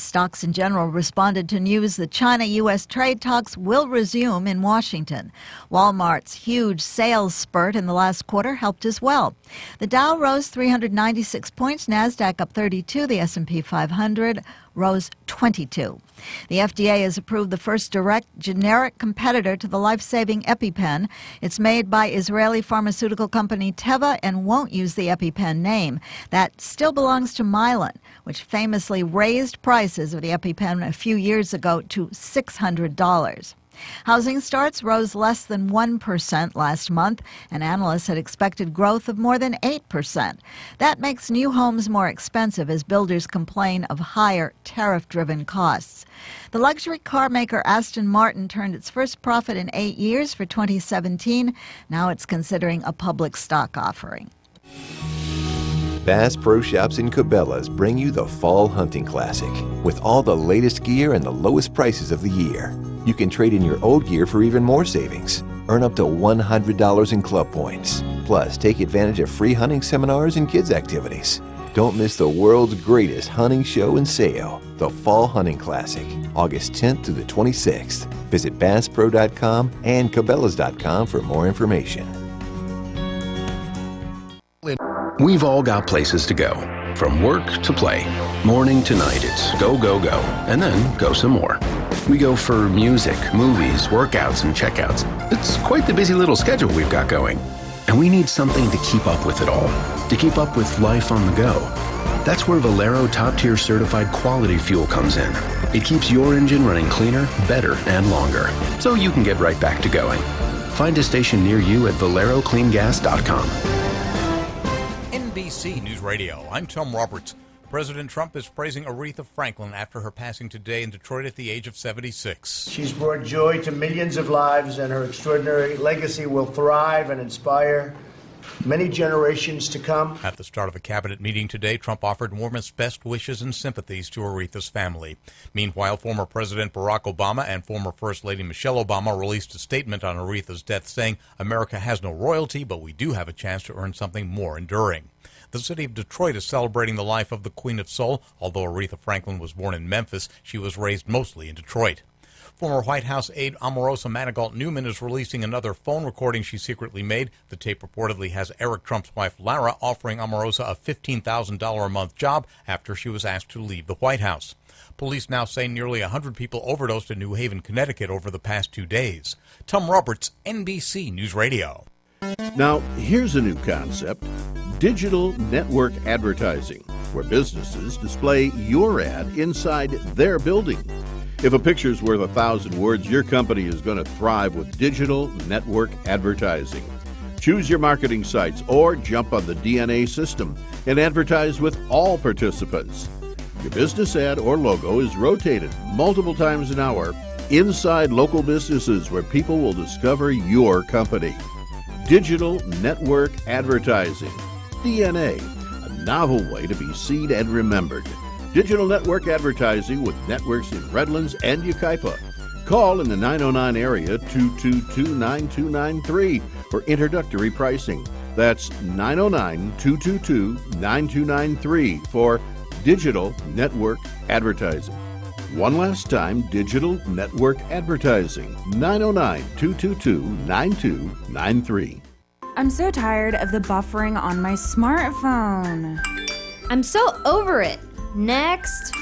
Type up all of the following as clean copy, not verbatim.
Stocks in general responded to news that China-U.S. trade talks will resume in Washington. Walmart's huge sales spurt in the last quarter helped as well. The Dow rose 396 points, NASDAQ up 32, the S&P 500 rose 22. The FDA has approved the first direct generic competitor to the life-saving EpiPen. It's made by Israeli pharmaceutical company Teva and won't use the EpiPen name. That still belongs to Mylan, which famously raised prices of the EpiPen a few years ago to $600. Housing starts rose less than 1% last month, and analysts had expected growth of more than 8%. That makes new homes more expensive as builders complain of higher tariff-driven costs. The luxury car maker Aston Martin turned its first profit in 8 years for 2017. Now it's considering a public stock offering. Bass Pro Shops in Cabela's bring you the Fall Hunting Classic with all the latest gear and the lowest prices of the year. You can trade in your old gear for even more savings. Earn up to $100 in club points. Plus, take advantage of free hunting seminars and kids' activities. Don't miss the world's greatest hunting show and sale, the Fall Hunting Classic, August 10th through the 26th. Visit BassPro.com and Cabela's.com for more information. We've all got places to go, from work to play. Morning to night, it's go, go, go, and then go some more. We go for music, movies, workouts, and checkouts. It's quite the busy little schedule we've got going. And we need something to keep up with it all, to keep up with life on the go. That's where Valero top-tier certified quality fuel comes in. It keeps your engine running cleaner, better, and longer, so you can get right back to going. Find a station near you at ValeroCleanGas.com. NBC News Radio, I'm Tom Roberts. President Trump is praising Aretha Franklin after her passing today in Detroit at the age of 76. She's brought joy to millions of lives, and her extraordinary legacy will thrive and inspire many generations to come. At the start of a cabinet meeting today, Trump offered warmest best wishes and sympathies to Aretha's family. Meanwhile, former President Barack Obama and former First Lady Michelle Obama released a statement on Aretha's death saying, "America has no royalty, but we do have a chance to earn something more enduring." The city of Detroit is celebrating the life of the Queen of Soul. Although Aretha Franklin was born in Memphis, she was raised mostly in Detroit. Former White House aide Omarosa Manigault Newman is releasing another phone recording she secretly made. The tape reportedly has Eric Trump's wife Lara offering Omarosa a $15,000 a month job after she was asked to leave the White House. Police now say nearly 100 people overdosed in New Haven, Connecticut over the past 2 days. Tom Roberts, NBC News Radio. Now, here's a new concept: digital network advertising, where businesses display your ad inside their building. If a picture's worth 1,000 words, your company is going to thrive with digital network advertising. Choose your marketing sites or jump on the DNA system and advertise with all participants. Your business ad or logo is rotated multiple times an hour inside local businesses where people will discover your company. Digital network advertising. DNA, a novel way to be seen and remembered. Digital network advertising with networks in Redlands and Yucaipa. Call in the 909 area 222-9293 for introductory pricing. That's 909-222-9293 for digital network advertising. One last time, digital network advertising, 909-222-9293. I'm so tired of the buffering on my smartphone. I'm so over it. Next.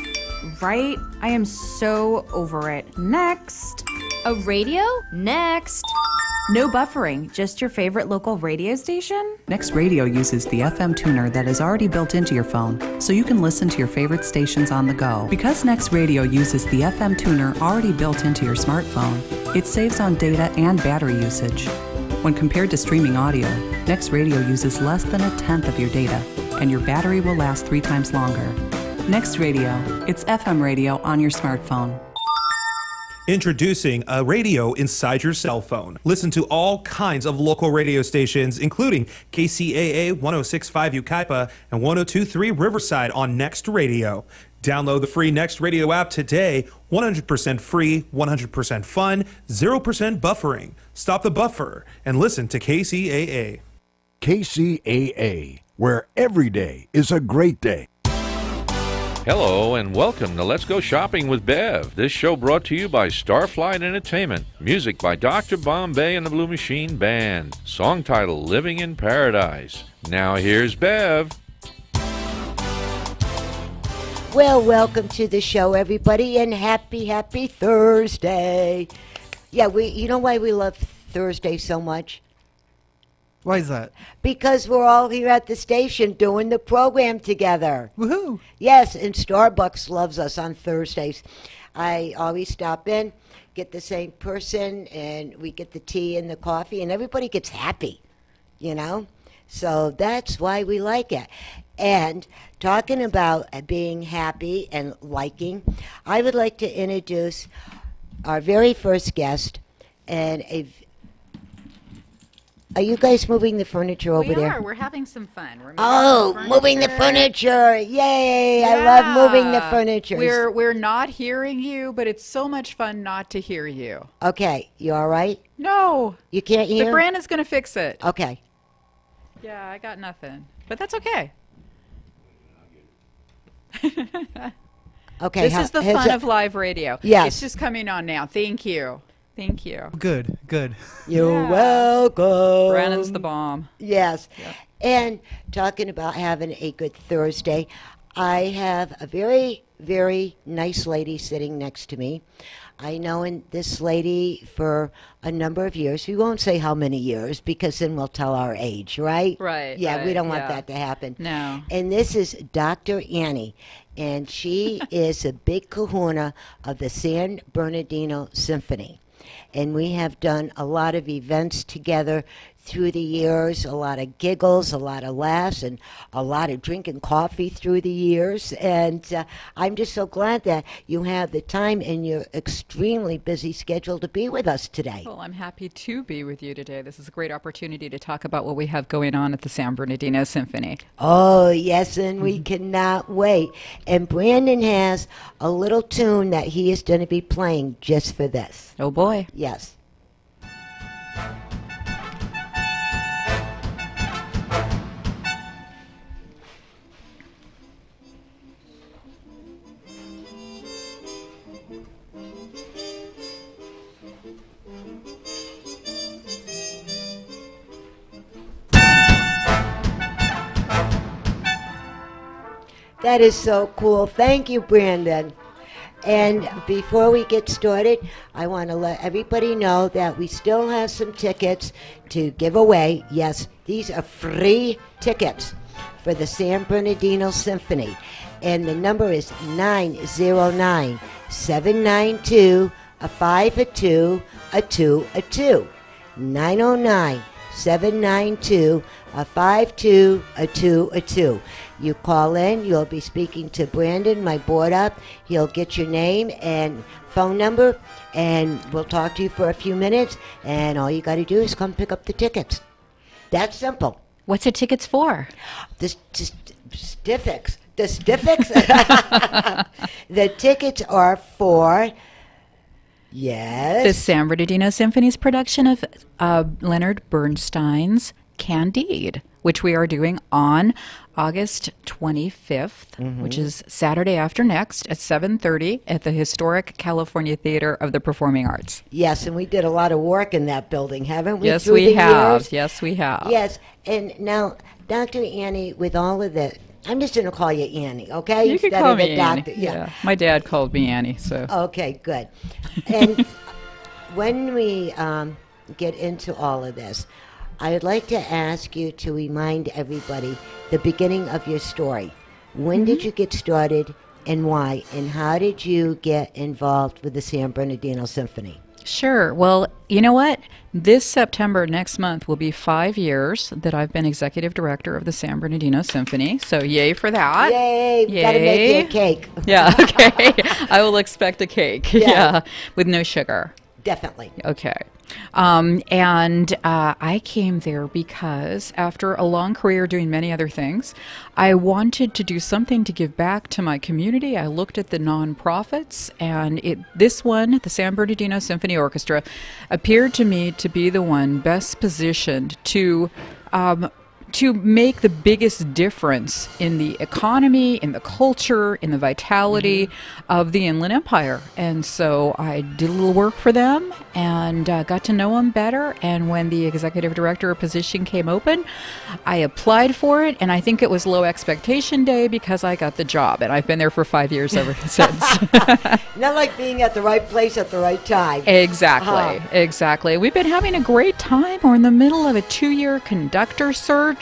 Right? I am so over it. Next. A radio? Next. No buffering, just your favorite local radio station? Next Radio uses the FM tuner that is already built into your phone, so you can listen to your favorite stations on the go. Because Next Radio uses the FM tuner already built into your smartphone, it saves on data and battery usage. When compared to streaming audio, Next Radio uses less than 1/10 of your data, and your battery will last 3 times longer. Next Radio, it's FM radio on your smartphone. Introducing a radio inside your cell phone. Listen to all kinds of local radio stations, including KCAA 106.5 Yucaipa and 102.3 Riverside on Next Radio. Download the free Next Radio app today. 100% free, 100% fun, 0% buffering. Stop the buffer and listen to KCAA. KCAA, where every day is a great day. Hello and welcome to Let's Go Shopping with Bev. This show brought to you by Starflight Entertainment. Music by Dr. Bombay and the Blue Machine Band. Song title Living in Paradise. Now here's Bev. Well, welcome to the show, everybody, and happy Thursday. Yeah, you know why we love Thursday so much? Why is that? Because we're all here at the station doing the program together. Woohoo! Yes, and Starbucks loves us on Thursdays. I always stop in, get the same person, and we get the tea and the coffee, and everybody gets happy, you know? So that's why we like it. And talking about being happy and liking, I would like to introduce our very first guest, and are you guys moving the furniture over there? We are. We're having some fun. Moving the furniture. Yay. Yeah. I love moving the furniture. We're not hearing you, but it's so much fun not to hear you. Okay. You all right? No. You can't hear? But Brandon's going to fix it. Okay. Yeah, I got nothing. But that's okay. Okay. This is the fun of live radio. Yes. It's just coming on now. Thank you. Thank you. Good. You're welcome. Brandon's the bomb. Yes. Yep. And talking about having a good Thursday, I have a very, very nice lady sitting next to me. I know this lady for a number of years. We won't say how many years because then we'll tell our age, right? Right. Yeah, right, we don't want that to happen. No. And this is Dr. Annie, and she is a big kahuna of the San Bernardino Symphony. And we have done a lot of events together through the years, a lot of giggles, a lot of laughs, and a lot of drinking coffee through the years. And I'm just so glad that you have the time in your extremely busy schedule to be with us today. Well, I'm happy to be with you today. This is a great opportunity to talk about what we have going on at the San Bernardino Symphony. Oh, yes, and we cannot wait. And Brandon has a little tune that he is going to be playing just for this. Oh, boy. Yes. That is so cool. Thank you, Brandon. And before we get started, I want to let everybody know that we still have some tickets to give away. Yes, these are free tickets for the San Bernardino Symphony. And the number is 909-792-5222. 909-792-5222. You call in, you'll be speaking to Brandon, my board up. He'll get your name and phone number, and we'll talk to you for a few minutes, and all you got to do is come pick up the tickets. That's simple. What's the tickets for? The Stiffics. The Stiffics? The tickets are for... Yes. The San Bernardino Symphony's production of Leonard Bernstein's Candide, which we are doing on August 25th, which is Saturday after next at 7:30 at the historic California Theater of the Performing Arts. Yes, and we did a lot of work in that building, haven't we? Yes, we have. Yes, we have. Yes, and now, Dr. Annie, with all of the... I'm just going to call you Annie, okay? You can call me Annie. Doctor. Yeah. My dad called me Annie, so. Okay, good. And when we get into all of this, I would like to ask you to remind everybody the beginning of your story. When did you get started and why? And how did you get involved with the San Bernardino Symphony? Sure. Well, you know what? This September, next month, will be 5 years that I've been executive director of the San Bernardino Symphony. So yay for that. Yay. We got to make you a cake. Yeah, okay. I will expect a cake. Yeah. With no sugar. Definitely. Okay. I came there because after a long career doing many other things, I wanted to do something to give back to my community. I looked at the nonprofits, and this one, the San Bernardino Symphony Orchestra, appeared to me to be the one best positioned to to make the biggest difference in the economy, in the culture, in the vitality of the Inland Empire. And so I did a little work for them and got to know them better. And when the executive director position came open, I applied for it. And I think it was low expectation day because I got the job. And I've been there for 5 years ever since. Not like being at the right place at the right time. Exactly. Exactly. We've been having a great time. We're in the middle of a 2-year conductor search.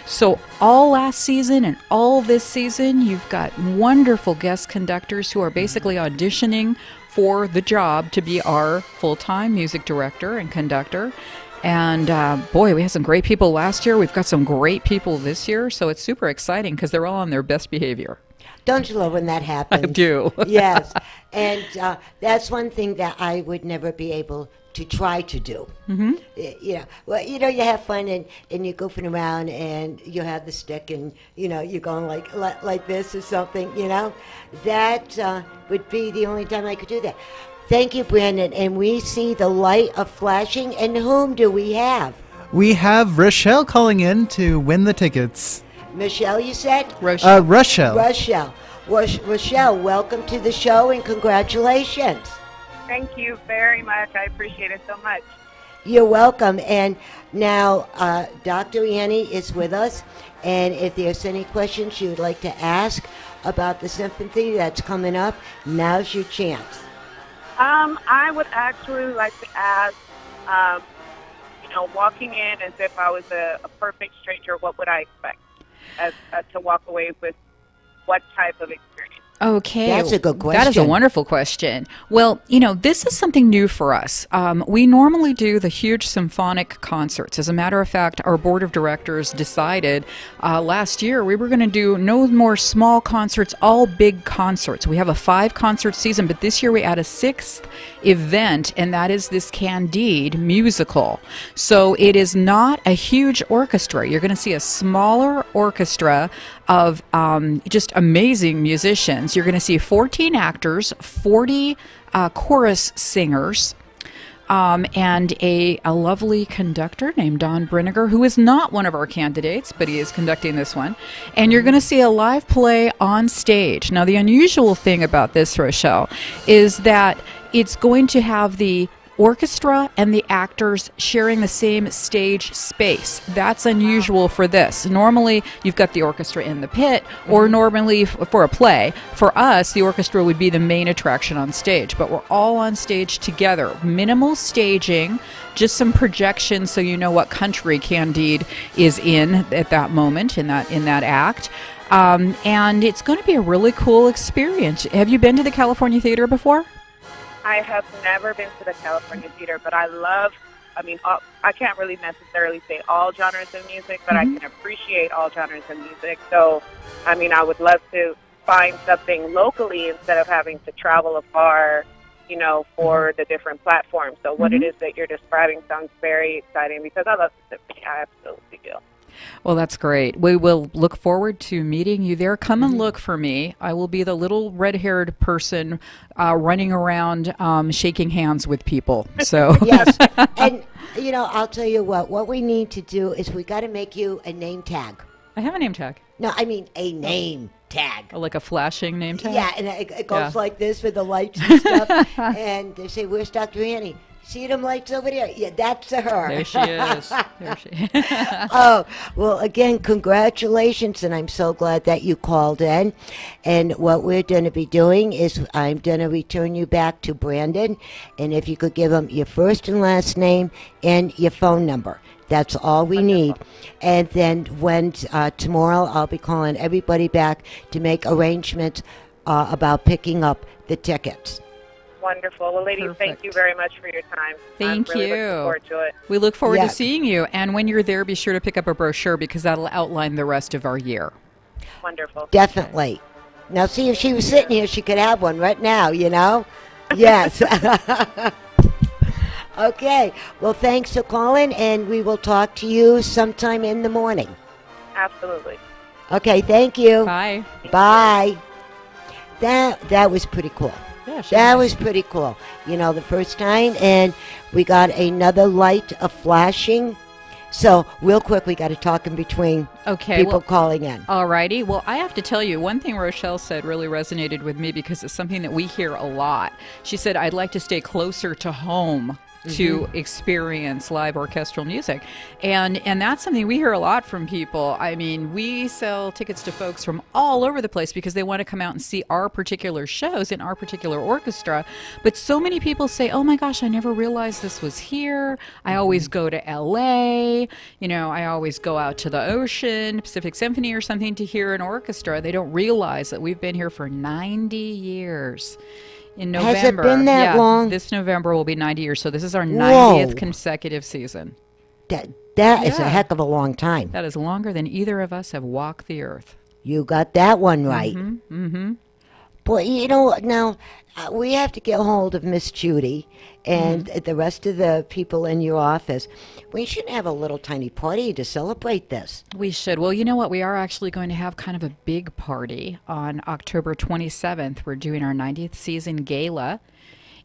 So all last season and all this season, you've got wonderful guest conductors who are basically auditioning for the job to be our full-time music director and conductor. And boy, we had some great people last year. We've got some great people this year. So it's super exciting because they're all on their best behavior. Don't you love when that happens? I do. Yes. And that's one thing that I would never be able to try to do. Well, you have fun and you're goofing around and you have the stick and, you're going like this or something, That would be the only time I could do that. Thank you, Brandon. And we see the light of flashing. And whom do we have? We have Rochelle calling in to win the tickets. Michelle, you said? Rochelle. Rochelle, welcome to the show and congratulations. Thank you very much. I appreciate it so much. You're welcome. And now Dr. Annie is with us. And if there's any questions you would like to ask about the symphony that's coming up, now's your chance. I would actually like to ask, walking in as if I was a perfect stranger, what would I expect to walk away with? What type of experience? Okay. That's a good question. That is a wonderful question. Well, this is something new for us. We normally do the huge symphonic concerts. As a matter of fact, our board of directors decided last year we were going to do no more small concerts, all big concerts. We have a 5-concert season, but this year we add a 6th event, and that is this Candide musical. So it is not a huge orchestra. You're going to see a smaller orchestra of just amazing musicians. You're going to see 14 actors, 40 chorus singers, and a lovely conductor named Don Brinegar, who is not one of our candidates, but he is conducting this one. And you're going to see a live play on stage. Now, the unusual thing about this, Rochelle, is that it's going to have the orchestra and the actors sharing the same stage space. That's unusual for this. Normally, you've got the orchestra in the pit, or normally for a play. For us, the orchestra would be the main attraction on stage, but we're all on stage together. Minimal staging, just some projections so you know what country Candide is in at that moment, in that act. And it's going to be a really cool experience. Have you been to the California Theater before? I have never been to the California Theater, but I can't really necessarily say all genres of music, but I can appreciate all genres of music. So, I would love to find something locally instead of having to travel afar, for the different platforms. So what it is that you're describing sounds very exciting because I love the symphony. I absolutely do. Well, that's great. We will look forward to meeting you there. Come and look for me. I will be the little red-haired person running around shaking hands with people. So yes, and I'll tell you what we need to do is we got to make you a name tag. I have a name tag. No, I mean a name tag. Oh, like a flashing name tag? Yeah, and it goes like this with the lights and stuff. And they say, "Where's Dr. Annie?" See them lights over there? Yeah, that's her. There she is. There she is. Oh, well, again, congratulations, and I'm so glad that you called in. And what we're going to be doing is I'm going to return you back to Brandon, and if you could give him your first and last name and your phone number. That's all we need. And then when tomorrow I'll be calling everybody back to make arrangements about picking up the tickets. Wonderful. Well, ladies, thank you very much for your time. Thank I'm really you. looking forward to it. We look forward to seeing you. And when you're there, be sure to pick up a brochure because that'll outline the rest of our year. Wonderful. Definitely. Now, see, if she was sitting here, she could have one right now, Yes. Okay. Well, thanks for calling, and we will talk to you sometime in the morning. Absolutely. Okay, thank you. Bye. Bye. That was pretty cool. Yeah, that was pretty cool. The first time, and we got another light of flashing, So, real quick, we got to talk in between people calling in. All righty. Well, I have to tell you, one thing Rochelle said really resonated with me because it's something that we hear a lot. She said, I'd like to stay closer to home to experience live orchestral music. And that's something we hear a lot from people. I mean, we sell tickets to folks from all over the place because they want to come out and see our particular shows in our particular orchestra. But so many people say, oh my gosh, I never realized this was here. I always go to LA. You know, I always go out to the ocean, Pacific Symphony or something to hear an orchestra. They don't realize that we've been here for 90 years. In November. Has it been that long? This November will be 90 years. So this is our 90th consecutive season. That is a heck of a long time. That is longer than either of us have walked the earth. You got that one right. Boy, you know, now we have to get hold of Miss Judy and the rest of the people in your office. We should have a little tiny party to celebrate this. We should. Well, you know what? We are actually going to have kind of a big party on October 27th. We're doing our 90th season gala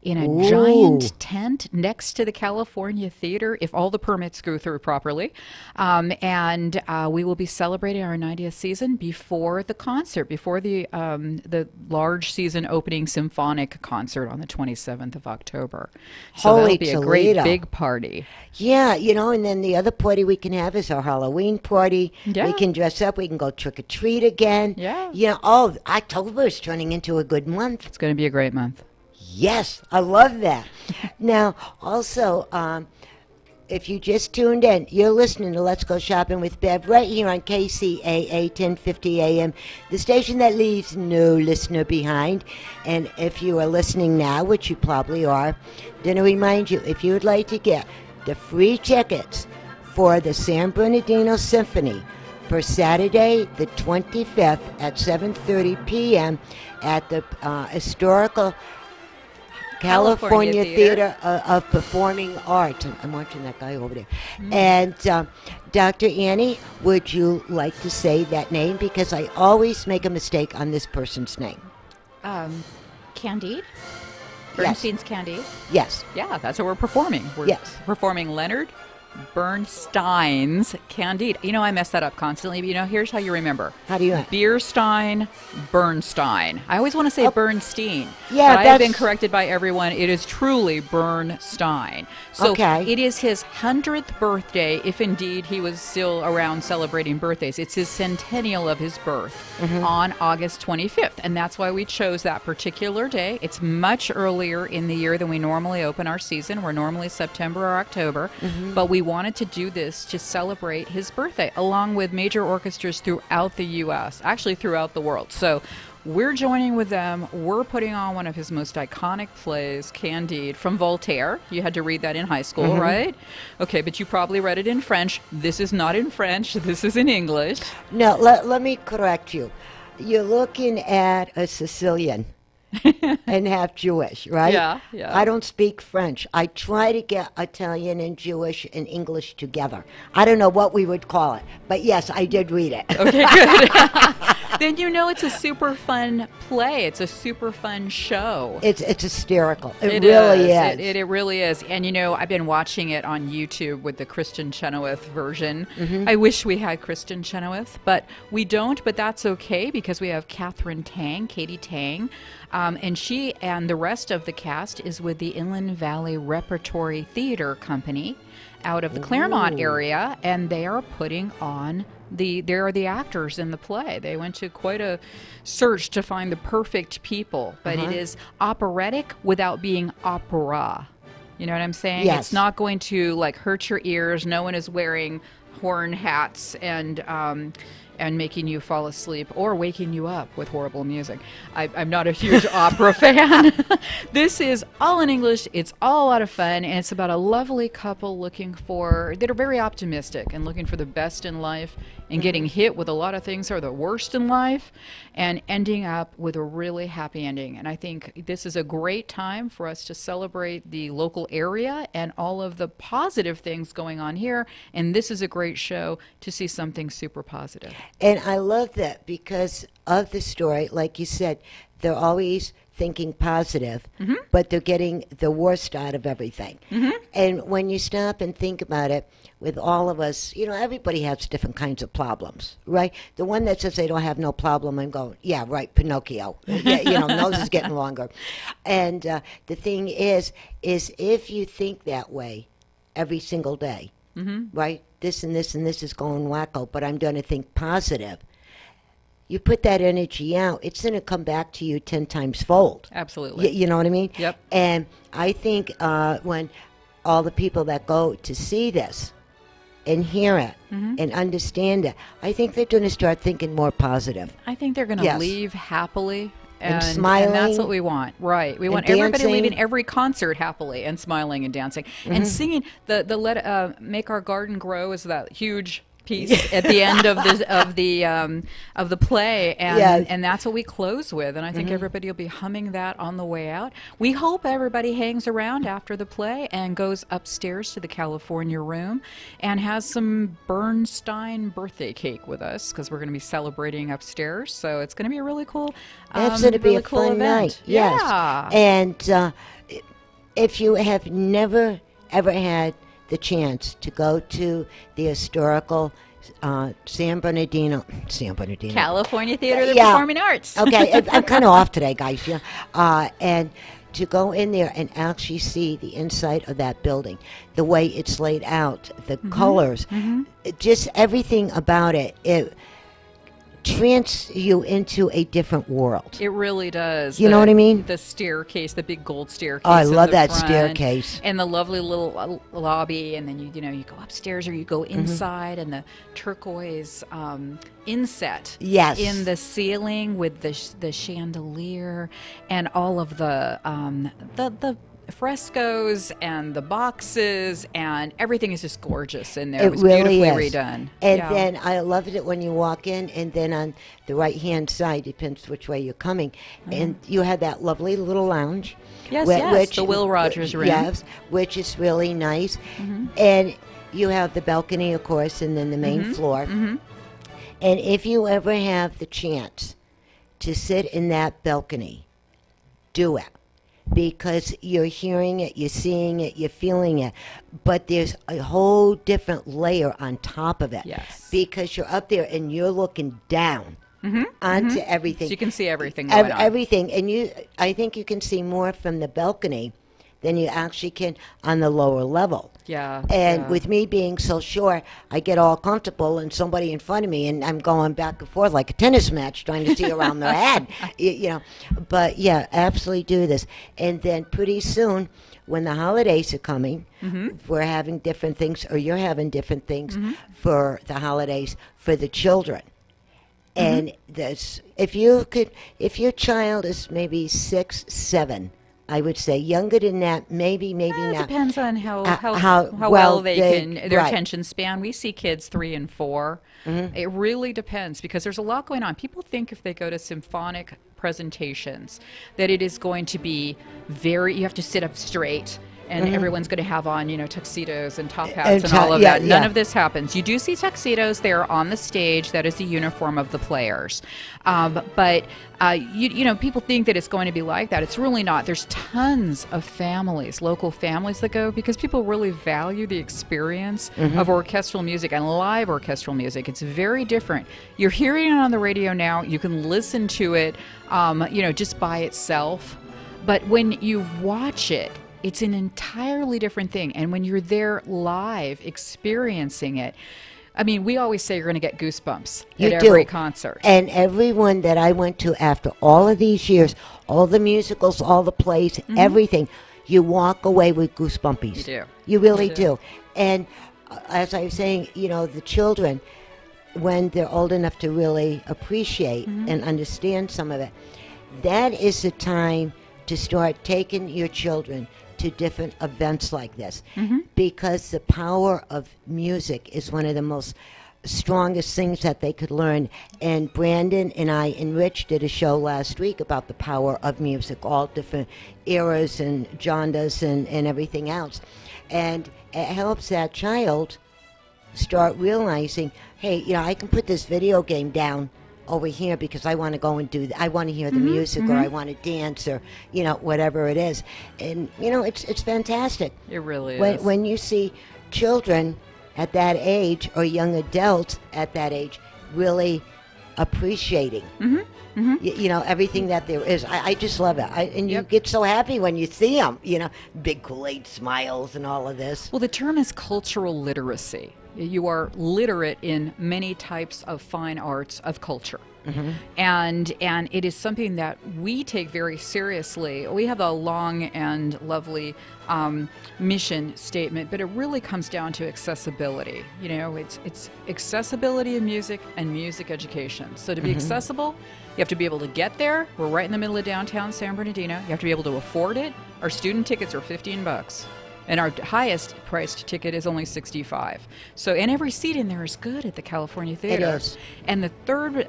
in a giant tent next to the California Theater, if all the permits go through properly. And we will be celebrating our 90th season before the concert, before the large season opening symphonic concert on the 27th of October. So that'll be a great big party. Yeah, you know, and then the other party we can have is our Halloween party. Yeah. We can dress up. We can go trick-or-treat again. Yeah. You know, October is turning into a good month. It's going to be a great month. Yes, I love that. Now, also, if you just tuned in, you're listening to Let's Go Shopping with Bev right here on KCAA 1050 AM, the station that leaves no listener behind. And if you are listening now, which you probably are, then I remind you, if you would like to get the free tickets for the San Bernardino Symphony for Saturday the 25th at 7:30 p.m. at the historical California Theater of Performing Arts. I'm watching that guy over there. And Dr. Annie, would you like to say that name? Because I always make a mistake on this person's name. Candide? Bernstein's Candide? Yes. Yeah, that's what we're performing. We're performing Leonard Bernstein's Candide. You know, I mess that up constantly, but you know, here's how you remember. How do you? Bierstein, Bernstein. I always want to say Bernstein. Yeah, but I have been corrected by everyone. It is truly Bernstein. So it is his 100th birthday, if indeed he was still around celebrating birthdays. It's his centennial of his birth on August 25th, and that's why we chose that particular day. It's much earlier in the year than we normally open our season. We're normally September or October, but we wanted to do this to celebrate his birthday, along with major orchestras throughout the U.S., actually throughout the world. So we're joining with them. We're putting on one of his most iconic plays, Candide, from Voltaire. You had to read that in high school, right? Okay, but you probably read it in French. This is not in French. This is in English. No, let me correct you. You're looking at a Sicilian. And half Jewish, right? Yeah. I don't speak French. I try to get Italian and Jewish and English together. I don't know what we would call it, but yes, I did read it. Okay, good. Then you know it's a super fun play. It's a super fun show. It's hysterical. It really is. It really is. And you know, I've been watching it on YouTube with the Kristen Chenoweth version. I wish we had Kristen Chenoweth, but we don't. But that's okay because we have Katie Tang. And she and the rest of the cast is with the Inland Valley Repertory Theater Company out of the Claremont area, and they are putting on they're the actors in the play. They went to quite a search to find the perfect people, but it is operatic without being opera. You know what I'm saying? Yes. It's not going to like hurt your ears. No one is wearing horn hats and making you fall asleep or waking you up with horrible music. I'm not a huge opera fan. This is all in English. It's all a lot of fun, and it's about a lovely couple that are very optimistic and looking for the best in life and getting hit with a lot of things that are the worst in life and ending up with a really happy ending. And I think this is a great time for us to celebrate the local area and all of the positive things going on here. And this is a great show to see something super positive. And I love that because of the story, like you said, they're always thinking positive, but they're getting the worst out of everything. And when you stop and think about it, with all of us, everybody has different kinds of problems, right? The one that says they don't have no problem, I'm going, yeah, right, Pinocchio. Nose is getting longer. And the thing is if you think that way every single day, right? This and this and this is going wacko, but I'm going to think positive. You put that energy out, it's going to come back to you 10 times fold. Absolutely. You know what I mean? Yep. And I think when all the people that go to see this and hear it and understand it, I think they're going to start thinking more positive. I think they're going to leave happily. And smiling. And that's what we want, right? We want everybody leaving every concert happily and smiling and dancing and singing. The Make Our Garden Grow is that huge piece at the end of the play, and that's what we close with. And I think everybody will be humming that on the way out. We hope everybody hangs around after the play and goes upstairs to the California room and has some Bernstein birthday cake with us, because we're going to be celebrating upstairs. So it's going to be a really cool. That's going to be a cool fun event. night. Yes. Yeah. And if you have never ever had the chance to go to the historical San Bernardino California Theater of the Performing Arts. Okay, I'm kind of off today, guys. And to go in there and actually see the inside of that building, the way it's laid out, the colors, just everything about it, it trans you into a different world. It really does. You know what I mean? The staircase, the big gold staircase. Oh, I love that front, staircase. and the lovely little lobby, and then you go upstairs or you go inside, and the turquoise inset in the ceiling with the chandelier and all of the frescoes and the boxes, and everything is just gorgeous in there. It was really beautifully is. redone. And then I loved it when you walk in, and then on the right hand side, depends which way you're coming, and you had that lovely little lounge. Yes, the Will Rogers room. Yes, which is really nice. And you have the balcony, of course, and then the main floor. And if you ever have the chance to sit in that balcony, do it. Because you're hearing it, you're seeing it, you're feeling it. But there's a whole different layer on top of it. Yes. Because you're up there and you're looking down onto everything. So you can see everything going on. Everything. And I think you can see more from the balcony than you actually can on the lower level. Yeah. And with me being so short, I get all comfortable and somebody in front of me, and I'm going back and forth like a tennis match trying to see around their head. But yeah, absolutely do this. And then pretty soon, when the holidays are coming, we're having different things, or you're having different things for the holidays for the children. And if your child is maybe 6, 7, I would say younger than that, maybe not. It depends on how well they can, their attention span. We see kids 3 and 4. It really depends, because there's a lot going on. People think if they go to symphonic presentations that it is going to be you have to sit up straight, and everyone's going to have on, tuxedos and top hats and all of that. None of this happens. You do see tuxedos. They are on the stage. That is the uniform of the players. But people think that it's going to be like that. It's really not. There's tons of families, local families that go, because people really value the experience of orchestral music and live orchestral music. It's very different. You're hearing it on the radio now. You can listen to it, just by itself. But when you watch it, it's an entirely different thing. And when you're there live experiencing it, I mean, we always say you're going to get goosebumps at every concert. And everyone that I went to after all of these years, all the musicals, all the plays, everything, you walk away with goosebumpies. You do. You really do. And as I was saying, the children, when they're old enough to really appreciate and understand some of it, that is the time to start taking your children to different events like this, because the power of music is one of the most strongest things that they could learn. And Brandon and I and Rich did a show last week about the power of music, all different eras and genres and everything else. And it helps that child start realizing, hey, I can put this video game down over here because I want to go and I want to hear the music, or I want to dance, or whatever it is. And it's fantastic. It really is. is. When you see children at that age, or young adults at that age, really appreciating everything that there is. I just love it. And you get so happy when you see them, big Kool-Aid smiles and all of this. Well, the term is cultural literacy. You are literate in many types of fine arts of culture. And it is something that we take very seriously. We have a long and lovely mission statement, but it really comes down to accessibility. It's accessibility in music and music education. So to be accessible, you have to be able to get there. We're right in the middle of downtown San Bernardino. You have to be able to afford it. Our student tickets are $15. And our highest priced ticket is only $65. So, and every seat in there is good at the California Theater. It is. And the third,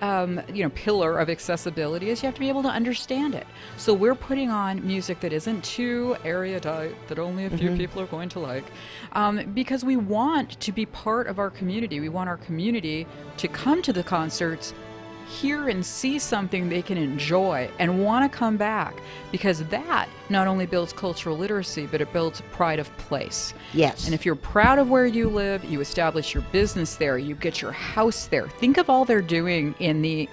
pillar of accessibility is you have to be able to understand it. So we're putting on music that isn't too erudite, that only a few people are going to like, because we want to be part of our community. We want our community to come to the concerts, hear and see something they can enjoy and want to come back, because that not only builds cultural literacy, but it builds pride of place. Yes. And if you're proud of where you live, you establish your business there, you get your house there. Think of all they're doing in the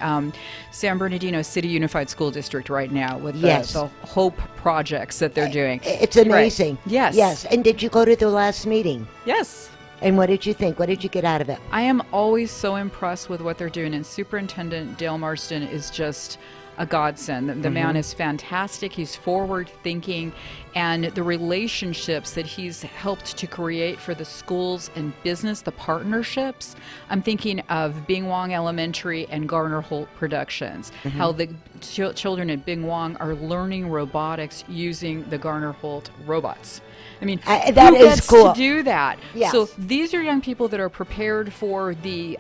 San Bernardino City Unified School District right now with the Hope projects that they're doing. It's amazing. Right. Yes. Yes. And did you go to the last meeting? Yes. And what did you think? What did you get out of it? I am always so impressed with what they're doing, and Superintendent Dale Marston is just a godsend. The man is fantastic. He's forward-thinking, and the relationships that he's helped to create for the schools and business, the partnerships. I'm thinking of Bing Wong Elementary and Garner Holt Productions, how the children at Bing Wong are learning robotics using the Garner Holt robots. I mean, that who is gets cool. to do that? Yes. So these are young people that are prepared for the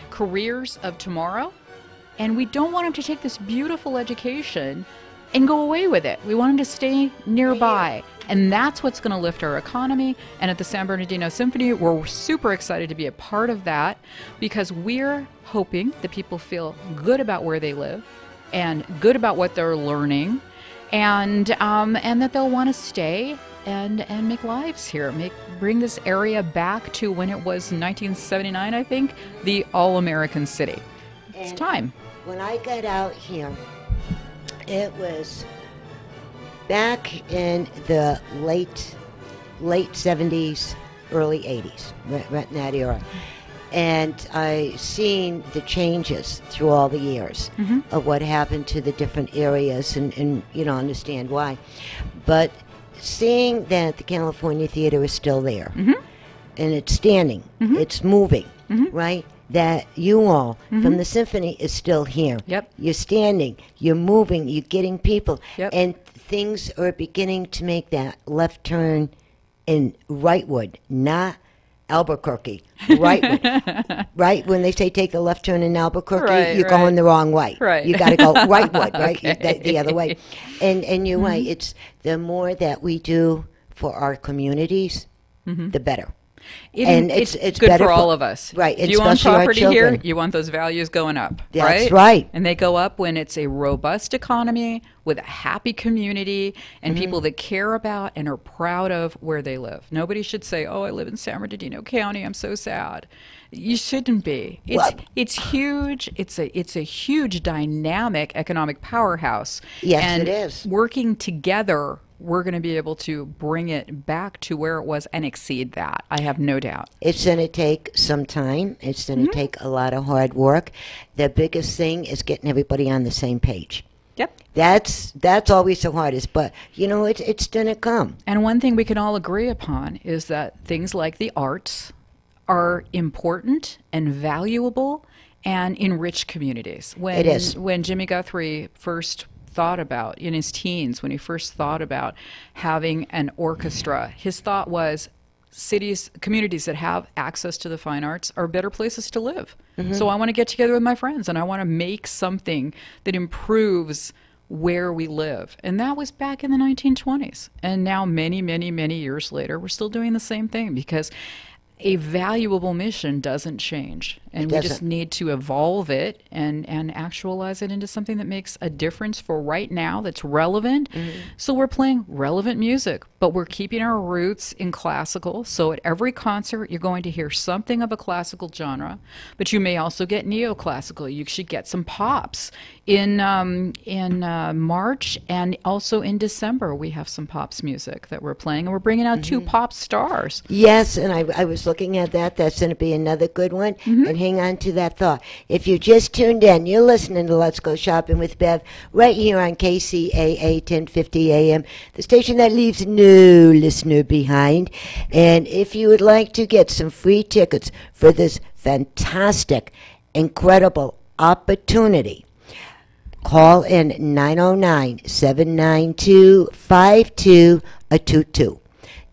careers of tomorrow, and we don't want them to take this beautiful education and go away with it. We want them to stay nearby, and that's what's going to lift our economy. And at the San Bernardino Symphony, we're super excited to be a part of that, because we're hoping that people feel good about where they live and good about what they're learning, and that they'll want to stay and make lives here, bring this area back to when it was 1979, I think, the all-American city. It's time. When I got out here, it was back in the late 70s, early 80s, right in that era. And I seen the changes through all the years of what happened to the different areas, and understand why. But seeing that the California Theater is still there, and it's standing, it's moving, right? That you all from the symphony is still here. Yep. You're standing, you're moving, you're getting people, Yep. and things are beginning to make that left turn in Wrightwood, not Albuquerque. Wrightwood. Right? When they say take the left turn in Albuquerque, you're going the wrong way. Right. You got to go Wrightwood, right? Okay. The other way. And you're right. It's the more that we do for our communities, the better. It's good better for all of us. Right. If you own especially our property here, children. you want those values going up. That's right. And they go up when it's a robust economy with a happy community and people that care about and are proud of where they live. Nobody should say, "Oh, I live in San Bernardino County. I'm so sad." You shouldn't be. It's huge. It's a huge dynamic economic powerhouse. Yes, and it is. Working together, we're going to be able to bring it back to where it was and exceed that. I have no doubt. It's going to take some time. It's going to take a lot of hard work. The biggest thing is getting everybody on the same page. Yep. That's always the hardest, but it's going to come. And one thing we can all agree upon is that things like the arts are important and valuable and enrich communities. It is. When Jimmy Guthrie first thought about, in his teens, when he first thought about having an orchestra, his thought was communities that have access to the fine arts are better places to live. So I want to get together with my friends and I want to make something that improves where we live. And that was back in the 1920s. And now many, many, many years later, we're still doing the same thing, because a valuable mission doesn't change. And we just need to evolve it and actualize it into something that makes a difference for right now, that's relevant. So we're playing relevant music, but we're keeping our roots in classical. So at every concert, you're going to hear something of a classical genre, but you may also get neoclassical. You should get some pops. In March and also in December, we have some pops music that we're playing, and we're bringing out 2 pop stars. Yes, and I was looking at that. That's going to be another good one. And hang on to that thought. If you just tuned in, you're listening to Let's Go Shopping with Bev right here on KCAA 1050 AM, the station that leaves no listener behind. And if you would like to get some free tickets for this fantastic, incredible opportunity, call in 909-792-5222.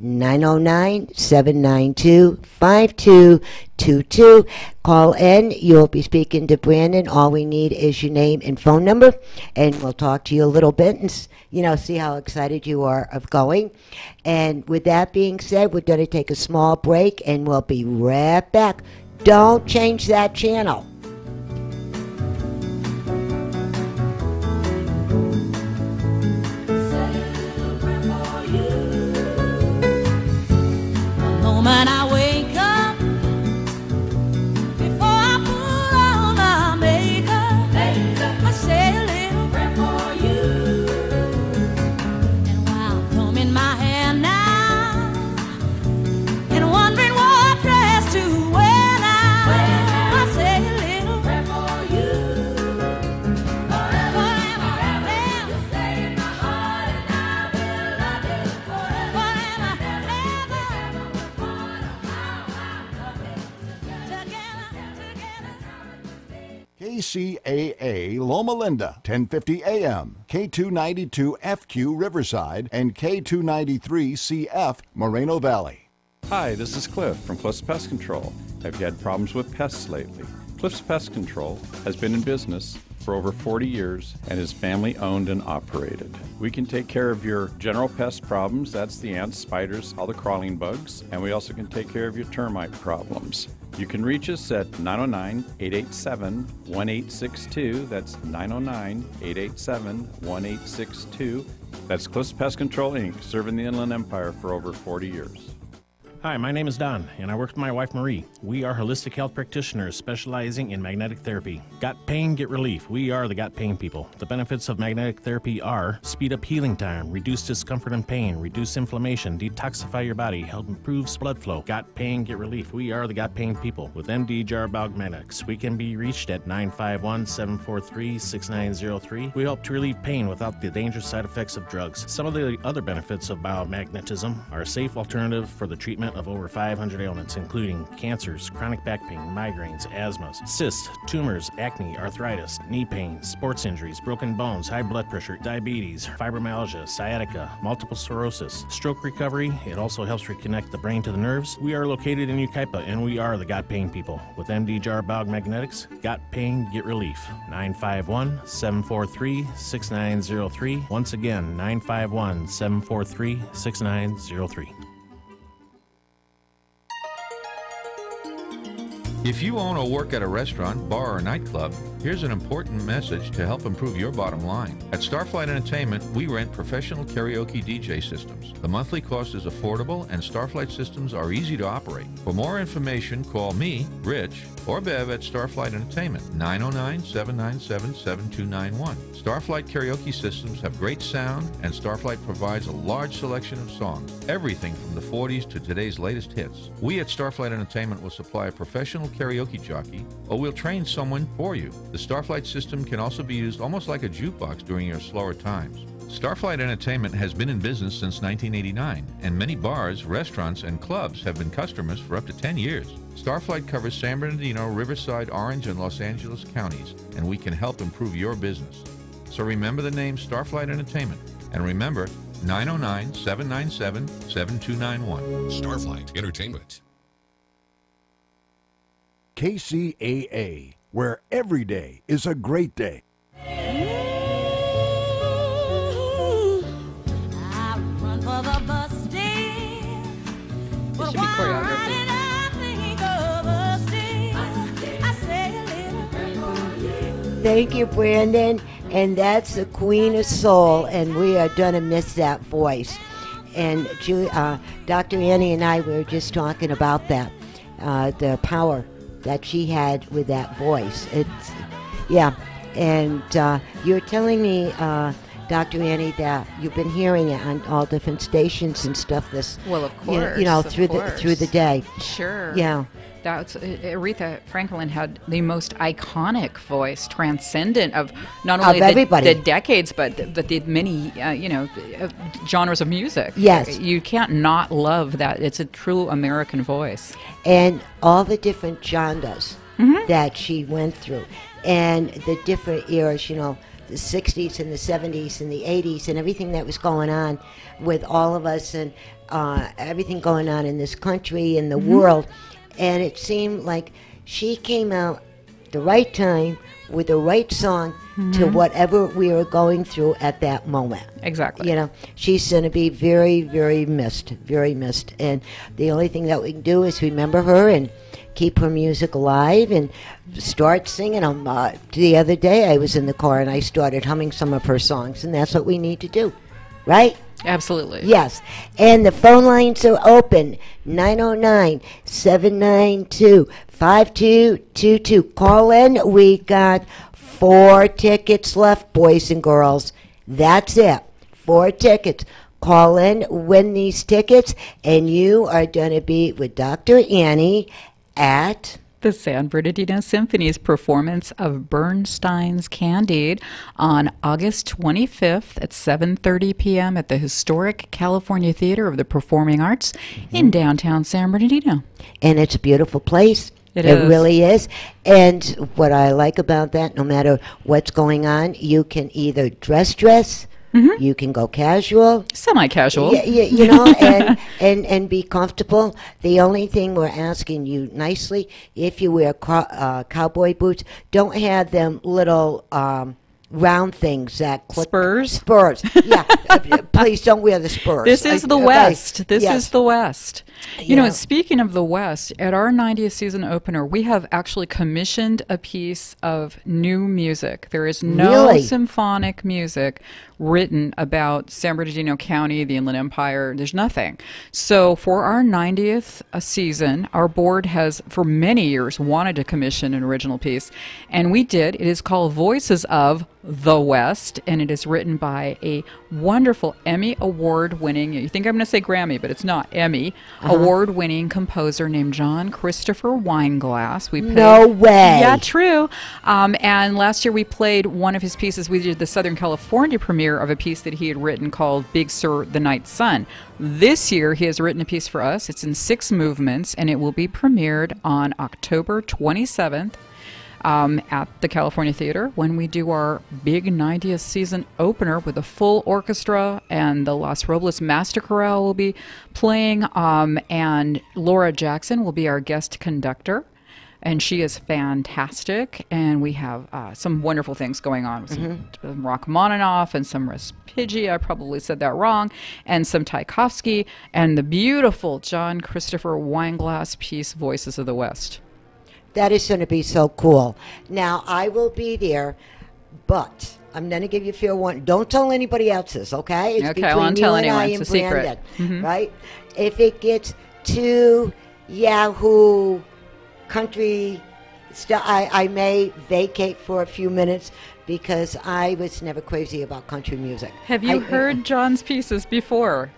909-792-5222. Call in. You'll be speaking to Brandon. All we need is your name and phone number, and we'll talk to you a little bit and, see how excited you are of going. And with that being said, we're going to take a small break, and we'll be right back. Don't change that channel. When I wake up, before I put on my makeup, I say a little prayer for you. And while combing my hair now, and wondering what dress to wear now, I say a little prayer for you. Forever, forever, you stay in my heart, and I will love you forever, forever. KCAA Loma Linda, 1050 AM, K292FQ Riverside, and K293CF Moreno Valley. Hi, this is Cliff from Cliff's Pest Control. Have you had problems with pests lately? Cliff's Pest Control has been in business for over 40 years and is family owned and operated. We can take care of your general pest problems, that's the ants, spiders, all the crawling bugs, and we also can take care of your termite problems. You can reach us at 909-887-1862. That's 909-887-1862. That's Cliff's Pest Control, Inc., serving the Inland Empire for over 40 years. Hi, my name is Don, and I work with my wife Marie. We are holistic health practitioners specializing in magnetic therapy. Got pain, get relief. We are the Got Pain people. The benefits of magnetic therapy are speed up healing time, reduce discomfort and pain, reduce inflammation, detoxify your body, help improve blood flow. Got pain, get relief. We are the Got Pain people. With MD Jar Magnetics, we can be reached at 951-743-6903. We help to relieve pain without the dangerous side effects of drugs. Some of the other benefits of biomagnetism are a safe alternative for the treatment of over 500 ailments, including cancers, chronic back pain, migraines, asthma, cysts, tumors, acne, arthritis, knee pain, sports injuries, broken bones, high blood pressure, diabetes, fibromyalgia, sciatica, multiple sclerosis, stroke recovery. It also helps reconnect the brain to the nerves. We are located in Yucaipa, and we are the Got Pain people. With MD Jar Magnetics, got pain, get relief. 951-743-6903. Once again, 951-743-6903. If you own or work at a restaurant, bar, or nightclub, here's an important message to help improve your bottom line. At Starflight Entertainment, we rent professional karaoke DJ systems. The monthly cost is affordable, and Starflight systems are easy to operate. For more information, call me, Rich, or Bev at Starflight Entertainment, 909-797-7291. Starflight karaoke systems have great sound, and Starflight provides a large selection of songs, everything from the 40s to today's latest hits. We at Starflight Entertainment will supply a professional karaoke jockey, or we'll train someone for you. The Starflight system can also be used almost like a jukebox during your slower times. Starflight Entertainment has been in business since 1989, and many bars, restaurants, and clubs have been customers for up to 10 years. Starflight covers San Bernardino, Riverside, Orange, and Los Angeles counties, and we can help improve your business. So remember the name Starflight Entertainment, and remember 909-797-7291. Starflight Entertainment. KCAA, where every day is a great day. I run for the bus stand. This should be choreography. Thank you, Brandon. And that's the Queen of Soul, and we are going to miss that voice. And Dr. Annie and I were just talking about that, the power that she had with that voice. And you're telling me, Dr. Annie, that you've been hearing it on all different stations and stuff. Well, of course, through the day. Sure. Yeah. That's Aretha Franklin had the most iconic voice, transcendent of not only the decades, but the many genres of music. Yes, you can't not love that. It's a true American voice, and all the different genres that she went through, and the different eras. The 60s and the 70s and the 80s and everything that was going on with all of us, and everything going on in this country and the world. And it seemed like she came out the right time with the right song to whatever we were going through at that moment. Exactly. She's going to be very, very missed, very missed. And the only thing that we can do is remember her and keep her music alive and start singing them. The other day I was in the car and I started humming some of her songs, and that's what we need to do, right? Absolutely. Yes. And the phone lines are open, 909-792-5222. Call in. We got 4 tickets left, boys and girls. That's it. 4 tickets. Call in, win these tickets, and you are going to be with Dr. Annie at the San Bernardino Symphony's performance of Bernstein's Candide on August 25th at 7:30 p.m. at the historic California Theater of the Performing Arts in downtown San Bernardino. And it's a beautiful place. It really is. And what I like about that, no matter what's going on, you can either dress, you can go casual, semi-casual, and be comfortable. The only thing we're asking you nicely, if you wear cowboy boots, don't have them little round things that click. Spurs. Yeah. Please don't wear the spurs. This is the West. This is the West. You know, speaking of the West, at our 90th season opener, we have actually commissioned a piece of new music. There is no symphonic music written about San Bernardino County, the Inland Empire. There's nothing. So for our 90th season, our board has for many years wanted to commission an original piece, and we did. It is called Voices of the West, and it is written by a wonderful Emmy award-winning, you think I'm going to say Grammy, but it's not, Emmy award-winning composer named John Christopher Weinglass. No way. Yeah, true. And last year we played one of his pieces. We did the Southern California premiere of a piece that he had written called Big Sur, the Night Sun. This year he has written a piece for us. It's in 6 movements, and it will be premiered on October 27th. At the California Theater when we do our big 90th season opener with a full orchestra, and the Los Robles Master Chorale will be playing, and Laura Jackson will be our guest conductor, and she is fantastic, and we have some wonderful things going on with some Rachmaninoff and some Respighi, I probably said that wrong, and some Tchaikovsky, and the beautiful John Christopher Weinglass piece, Voices of the West. That is going to be so cool. Now, I will be there, but I'm going to give you fair warning. Don't tell anybody else this, okay? It's okay, I won't tell anyone. It's a Brandon, secret. Right? If it gets too Yahoo country stuff, I may vacate for a few minutes because I was never crazy about country music. Have you heard John's pieces before?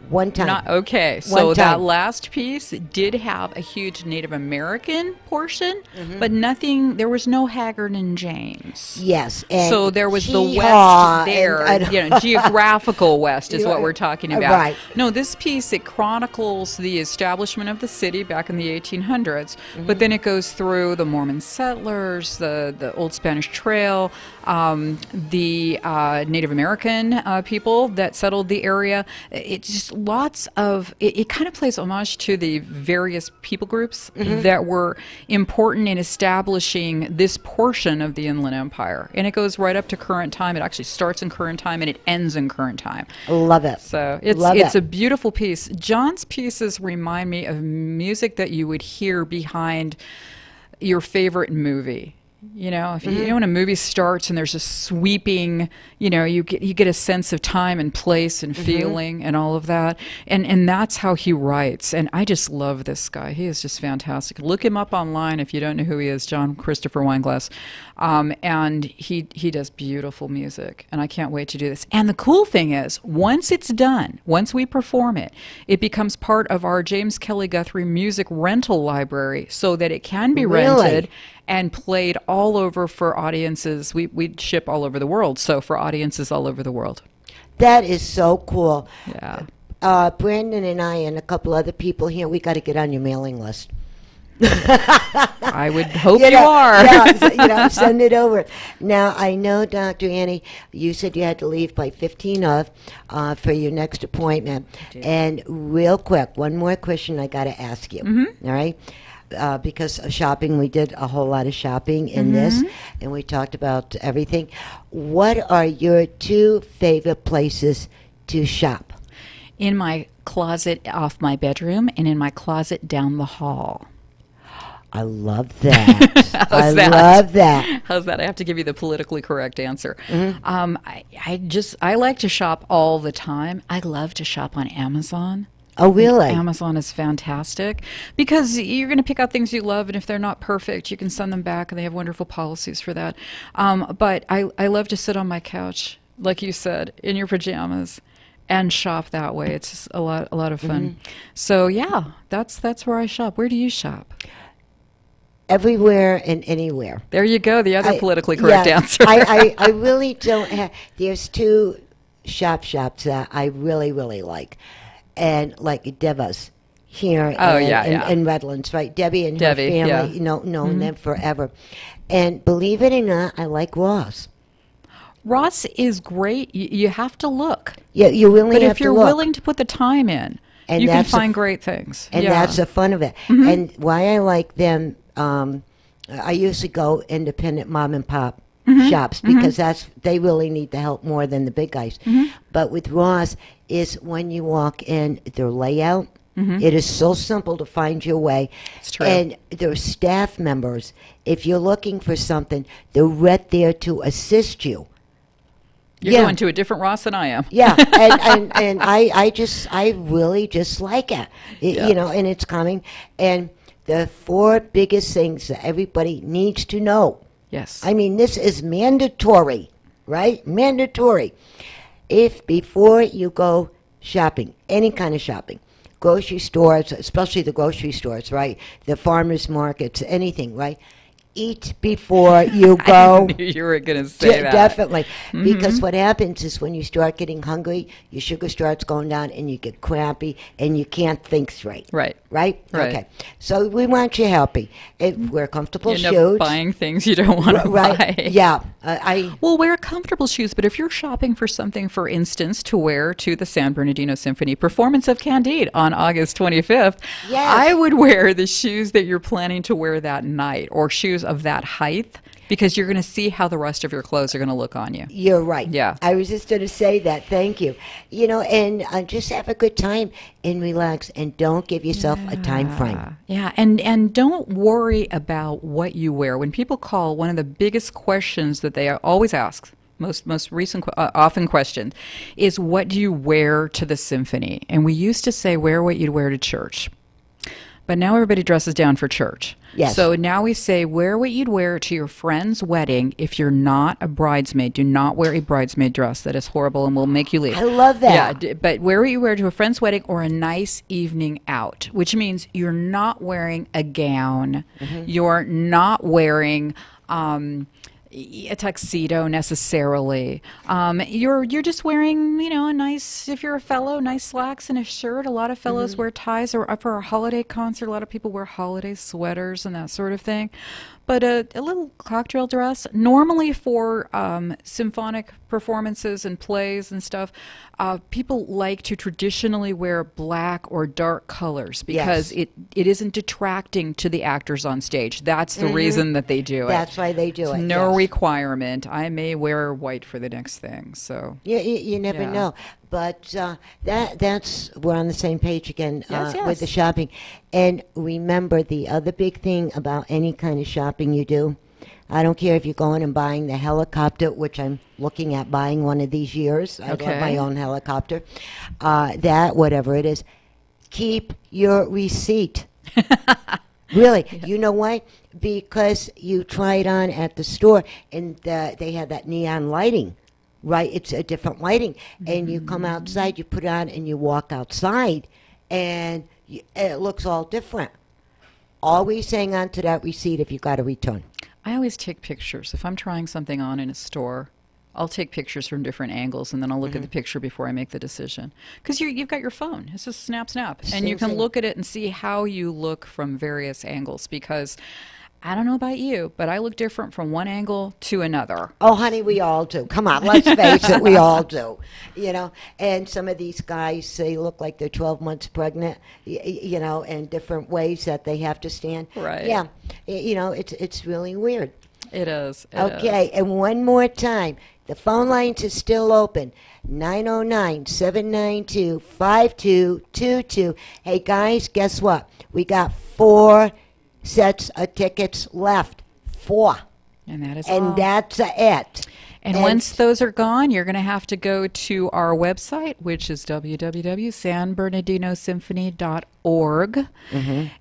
One time. Okay, so that last piece did have a huge Native American portion, but nothing, there was no Haggard and James. Yes. So there was the West there, geographical West is what we're talking about. Right. No, this piece, it chronicles the establishment of the city back in the 1800s, but then it goes through the Mormon settlers, the Old Spanish Trail, the Native American people that settled the area. It's just lots of, it kind of plays homage to the various people groups that were important in establishing this portion of the Inland Empire. And it goes right up to current time. It actually starts in current time and it ends in current time. Love it. So it's a beautiful piece. John's pieces remind me of music that you would hear behind your favorite movie. You know, if you know when a movie starts and there's a sweeping, you know, you get a sense of time and place and feeling and all of that, and that's how he writes. And I just love this guy. He is just fantastic. Look him up online if you don't know who he is, John Christopher Weinglass, and he does beautiful music. And I can't wait to do this. And the cool thing is, once it's done, once we perform it, it becomes part of our James Kelly Guthrie music rental library, so that it can be rented and played all over for audiences. We ship all over the world, so for audiences all over the world. That is so cool. Yeah. Brandon and I and a couple other people here, we got to get on your mailing list. I would hope you are. Yeah, send it over. Now, I know, Dr. Annie, you said you had to leave by 15 of for your next appointment. And real quick, one more question I got to ask you, all right? Because of shopping, we did a whole lot of shopping in this, and we talked about everything. What are your 2 favorite places to shop? In my closet off my bedroom, and in my closet down the hall. I love that. Love that. How's that? I have to give you the politically correct answer. I like to shop all the time. I love to shop on Amazon. Oh, really? Amazon is fantastic because you're going to pick out things you love, and if they're not perfect, you can send them back, and they have wonderful policies for that. But I love to sit on my couch, like you said, in your pajamas, and shop that way. It's just a lot of fun. So yeah, that's where I shop. Where do you shop? Everywhere and anywhere. There you go. The other politically correct answer. I really don't have. There's 2 shops that I really like. And like Deva's here in Redlands, right? Debbie and her family, known them forever. And believe it or not, I like Ross. Ross is great. You have to look. Yeah, you really have to look. But if you're willing to put the time in, you can find great things. And that's the fun of it. And why I like them, I usually go independent mom and pop shops because they really need the help more than the big guys. But with Ross is when you walk in, their layout, it is so simple to find your way. It's true. And their staff members, if you're looking for something, they're right there to assist you. You're going to a different Ross than I am. Yeah, and I really just like it, you know, and it's coming. And the 4 biggest things that everybody needs to know. Yes. I mean, this is mandatory, right? Mandatory. If before you go shopping, any kind of shopping, grocery stores, especially the grocery stores, right? The farmers markets, anything, right? Eat before you go. I knew you were going to say that. Definitely. Because what happens is when you start getting hungry, your sugar starts going down and you get crampy and you can't think straight. Right. Right? Okay. So we want you healthy. Wear comfortable shoes. You end up buying things you don't want to buy. Yeah. Well, wear comfortable shoes, but if you're shopping for something, for instance, to wear to the San Bernardino Symphony performance of Candide on August 25th, I would wear the shoes that you're planning to wear that night, or shoes of that height, because you're going to see how the rest of your clothes are going to look on you. You're right. Yeah. I was just going to say that. Thank you. You know, and just have a good time and relax, and don't give yourself a time frame. Yeah, and don't worry about what you wear. When people call, one of the biggest questions that they always ask, most recent, often questioned, is what do you wear to the symphony? And we used to say wear what you'd wear to church. But now everybody dresses down for church. Yes. So now we say wear what you'd wear to your friend's wedding if you're not a bridesmaid. Do not wear a bridesmaid dress. That is horrible and will make you leave. I love that. Yeah, but wear what you wear to a friend's wedding or a nice evening out, which means you're not wearing a gown. You're not wearing a tuxedo necessarily. You're just wearing, you know, a nice, if you're a fellow, nice slacks and a shirt. A lot of fellows wear ties, or for a holiday concert, a lot of people wear holiday sweaters and that sort of thing. But a little cocktail dress, normally for symphonic performances and plays and stuff, people like to traditionally wear black or dark colors because it isn't detracting to the actors on stage. That's the reason that they do it. That's why they do it. No requirement. I may wear white for the next thing. So you never know. But that's we're on the same page again with the shopping. And remember, the other big thing about any kind of shopping you do, I don't care if you're going and buying the helicopter, which I'm looking at buying one of these years. I love my own helicopter. That, whatever it is, keep your receipt. Really. You know why? Because you try it on at the store, and they have that neon lighting, right? It's a different lighting. And you come outside, you put it on, and you walk outside, and it looks all different. Always hang on to that receipt if you got a return. I always take pictures. If I'm trying something on in a store, I'll take pictures from different angles, and then I'll look at the picture before I make the decision. Because you've got your phone. It's just snap. And you can look at it and see how you look from various angles. Because I don't know about you, but I look different from one angle to another. Oh, honey, we all do. Come on, let's face it, we all do. You know, and some of these guys, they look like they're 12 months pregnant, you know, and different ways that they have to stand. Right. Yeah, you know, it's really weird. It is. Okay, and one more time. The phone lines are still open, 909-792-5222. Hey, guys, guess what? We got 4 sets of tickets left. 4. And that is and all. That's it. And once those are gone, you're going to have to go to our website, which is www.sanbernardinosymphony.org.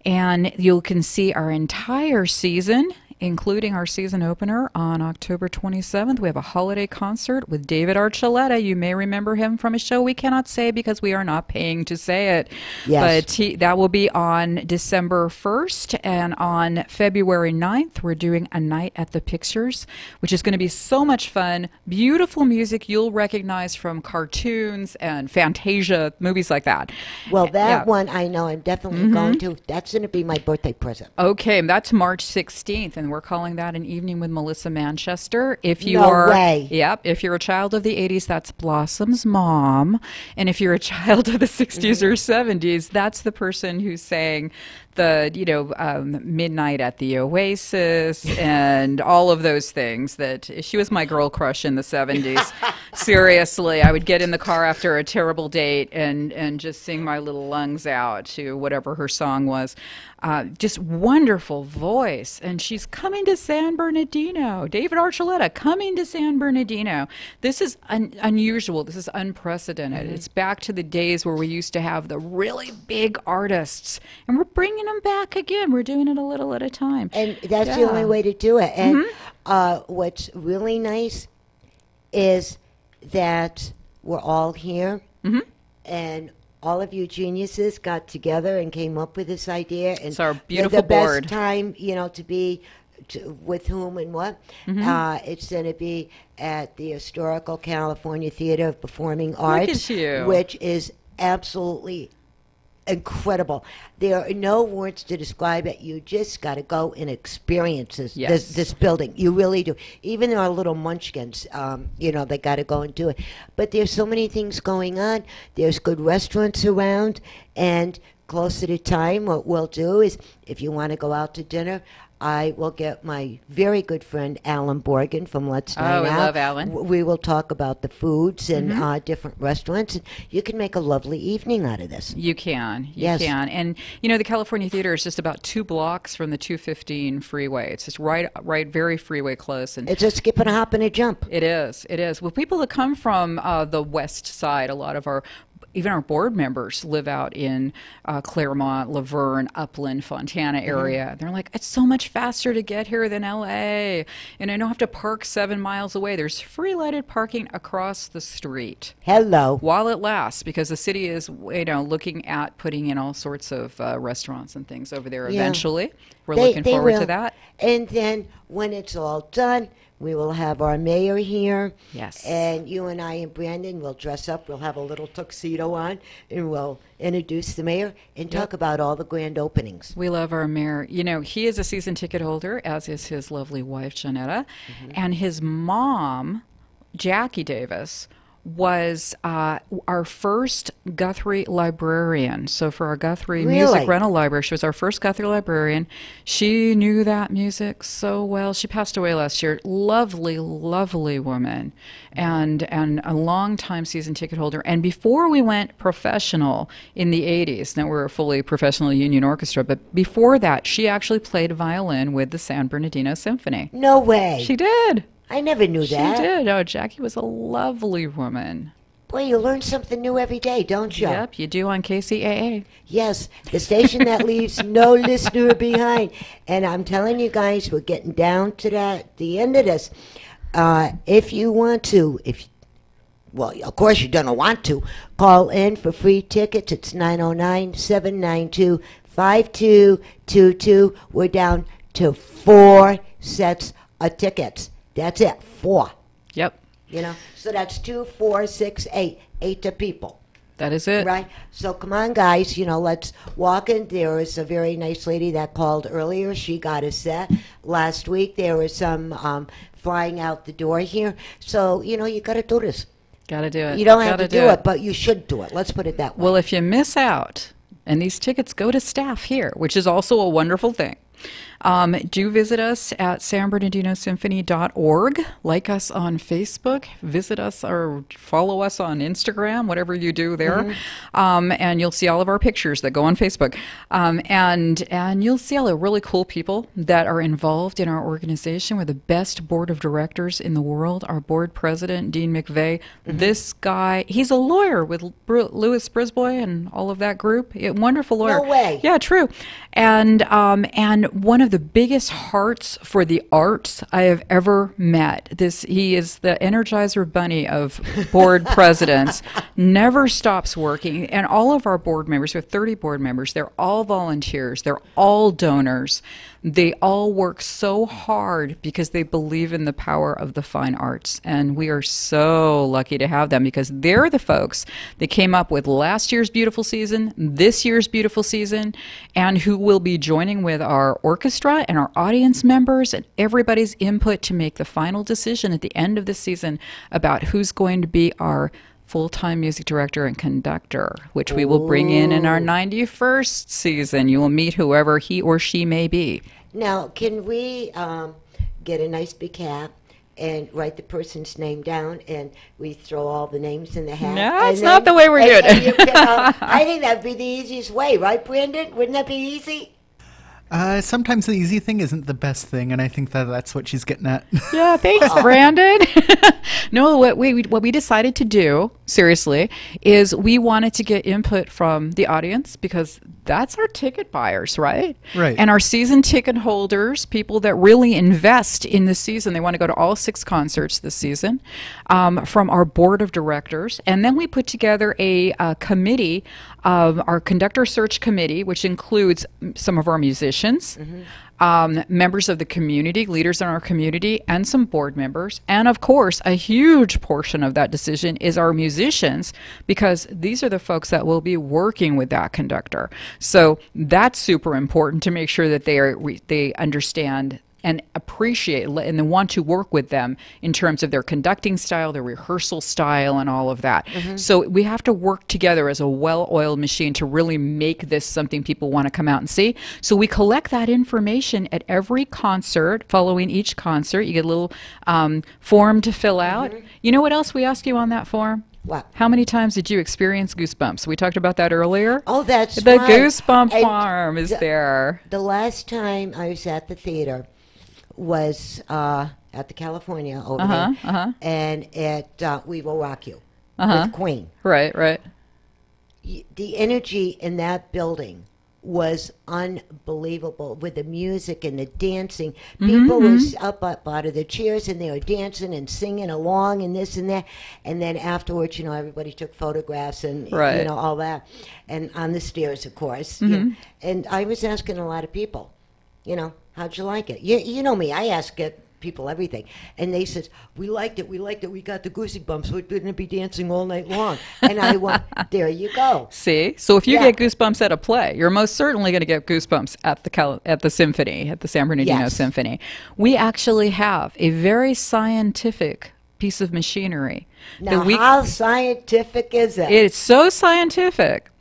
And you can see our entire season, including our season opener on October 27th. We have a holiday concert with David Archuleta. You may remember him from a show we cannot say because we are not paying to say it. Yes. But that will be on December 1st. And on February 9th, we're doing a night at the Pictures, which is going to be so much fun. Beautiful music you'll recognize from cartoons and Fantasia, movies like that. Well, that one I know I'm definitely going to. That's going to be my birthday present. Okay, that's March 16th, and we're calling that an evening with Melissa Manchester. If you No are, way. Yep. If you're a child of the 80s, that's Blossom's mom, and if you're a child of the 60s or 70s, that's the person who sang the Midnight at the Oasis and all of those things. That she was my girl crush in the 70s. Seriously, I would get in the car after a terrible date and just sing my little lungs out to whatever her song was. Just wonderful voice, and she's coming to San Bernardino. David Archuleta coming to San Bernardino. This is unusual. This is unprecedented. It's back to the days where we used to have the really big artists, and we're bringing them back again. We're doing it a little at a time. And that's the only way to do it. And what's really nice is that we're all here, and all of you geniuses got together and came up with this idea. And it's our beautiful the board. best time, to be with whom and what. It's going to be at the Historical California Theater of Performing Arts, which is absolutely incredible. There are no words to describe it. You just got to go and experience this building. You really do. Even our little munchkins, they got to go and do it. But there's so many things going on. There's good restaurants around, and closer to time, what we'll do is, if you want to go out to dinner, I will get my very good friend Alan Borgen from Let's Dine Out. I love Alan. We will talk about the foods and different restaurants. You can make a lovely evening out of this. You can. Yes. Can. And, the California Theater is just about 2 blocks from the 215 freeway. It's just right, very freeway close. And it's a skip and a hop and a jump. It is. Well, people that come from the west side, a lot of even our board members live out in Claremont, Laverne, Upland, Fontana area. They're like, it's so much faster to get here than LA. And I don't have to park 7 miles away. There's free lighted parking across the street. Hello. While it lasts, because the city is, looking at putting in all sorts of restaurants and things over there eventually. We're looking forward to that. And then when it's all done, we will have our mayor here. Yes. And you and I and Brandon will dress up. We'll have a little tuxedo on, and we'll introduce the mayor and talk about all the grand openings. We love our mayor. He is a season ticket holder, as is his lovely wife, Janetta. And his mom, Jackie Davis, was our first Guthrie librarian. So for our Guthrie Really? Music Rental Library, she was our first Guthrie librarian. She knew that music so well. She passed away last year. Lovely, lovely woman, and a long-time season ticket holder. And before we went professional in the 80s, now we're a fully professional union orchestra, but before that, she actually played violin with the San Bernardino Symphony. No way. She did. I never knew that. She did. Oh, Jackie was a lovely woman. Boy, you learn something new every day, don't you? Yep, you do on KCAA. Yes, the station that leaves no listener behind. And I'm telling you guys, we're getting down to the end of this. If you want to, well, of course you don't want to, call in for free tickets. It's 909-792-5222. We're down to 4 sets of tickets. That's it, 4. Yep. You know, so that's 2, 4, 6, 8. 8 to people. That is it. Right? So come on, guys, let's walk in. There was a very nice lady that called earlier. She got a set. Last week there was some flying out the door here. So, you got to do this. Got to do it. You don't have to do it, but you should do it. Let's put it that way. Well, if you miss out, and these tickets go to staff here, which is also a wonderful thing, do visit us at sanbernardinosymphony.org. Like us on Facebook. Visit us or follow us on Instagram, whatever you do there. And you'll see all of our pictures that go on Facebook. And you'll see all the really cool people that are involved in our organization. We're the best board of directors in the world. Our board president, Dean McVeigh. This guy, he's a lawyer with Louis Brisbois and all of that group. Wonderful lawyer. No way. Yeah, true. And one of the biggest hearts for the arts I have ever met. He is the Energizer Bunny of board presidents. Never stops working. And all of our board members, we have 30 board members, they're all volunteers. They're all donors. They all work so hard because they believe in the power of the fine arts. And we are so lucky to have them because they're the folks that came up with last year's beautiful season, this year's beautiful season, and who will be joining with our orchestra and our audience members and everybody's input to make the final decision at the end of the season about who's going to be our full-time music director and conductor, which we will bring in our 91st season. You will meet whoever he or she may be. Now, can we get a nice big hat and write the person's name down, and we throw all the names in the hat? No, it's not the way we're doing it. I think that'd be the easiest way, right, Brandon? Wouldn't that be easy? Sometimes the easy thing isn't the best thing, and I think that's what she's getting at. Yeah, thanks, Brandon. No, what we decided to do, seriously, is we wanted to get input from the audience because that's our ticket buyers, right? Right. And our season ticket holders, people that really invest in the season. They want to go to all 6 concerts this season, from our board of directors. And then we put together a committee, our conductor search committee, which includes some of our musicians, members of the community, leaders in our community, and some board members. And of course, a huge portion of that decision is our musicians, because these are the folks that will be working with that conductor. So that's super important to make sure that they understand and appreciate and they want to work with them in terms of their conducting style, their rehearsal style, and all of that. So we have to work together as a well-oiled machine to really make this something people want to come out and see. So we collect that information at every concert. Following each concert, you get a little form to fill out. You know what else we ask you on that form? What? How many times did you experience goosebumps? We talked about that earlier. Oh, that's the right. Goosebump And farm is there. The last time I was at the theater was at the California over there, and at We Will Rock You with Queen. Right. The energy in that building was unbelievable with the music and the dancing. People were up out of their chairs and they were dancing and singing along and this and that. And then afterwards, everybody took photographs and all that. And on the stairs, of course. And I was asking a lot of people, how'd you like it? You know me, I ask people everything. And they said, we liked it, we got the goosebumps, we're going to be dancing all night long. And I went, there you go. See? So if you get goosebumps at a play, you're most certainly going to get goosebumps at the symphony, at the San Bernardino Symphony. We actually have a very scientific piece of machinery. Now, how scientific is it? It's so scientific.